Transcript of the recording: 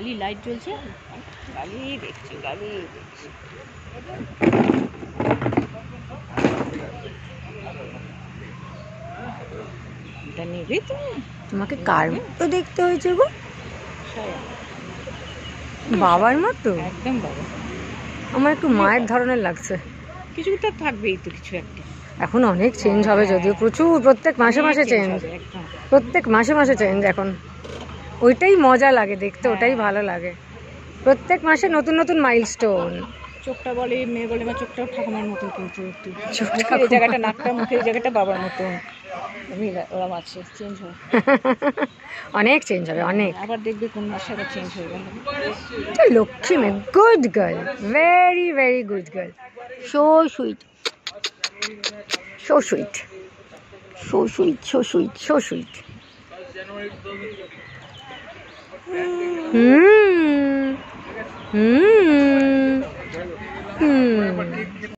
গালি লাইট জ্বলছে, গালি দেখছি, গালি দেখছি। এটা নেবে তুমি? তোমাকে কার মতো দেখতে হয়েছে গো? বাবার মতো? একদম বাবা। আমার একটু মায়ের ধরনের লাগছে। কিছু তো থাকবেই তো, কিছু একটা। এখন অনেক চেঞ্জ হবে যদিও, প্রচুর, প্রত্যেক মাসে মাসে চেঞ্জ, প্রত্যেক মাসে মাসে চেঞ্জ। এখন ওইটাই মজা লাগে দেখতে, ওটাই ভালো লাগে। প্রত্যেক মাসে নতুন নতুন মাইলস্টোন। চোখটা বলে, মেয়ে বলে আমার চোখটাও ঠাকুমার মতন, কিন্তু একটু এই জায়গাটা, নাকটা, মুখের এই জায়গাটা বাবার মতন। ওরম আছে, চেঞ্জ হয়, অনেক চেঞ্জ হবে, অনেক। আবার দেখবে কোন মাসে আবার চেঞ্জ হয়ে গেল। লক্ষ্মী মেয়ে, good girl, very very good girl, so sweet, so sweet, so sweet, so sweet, so sweet. Hmm হুম।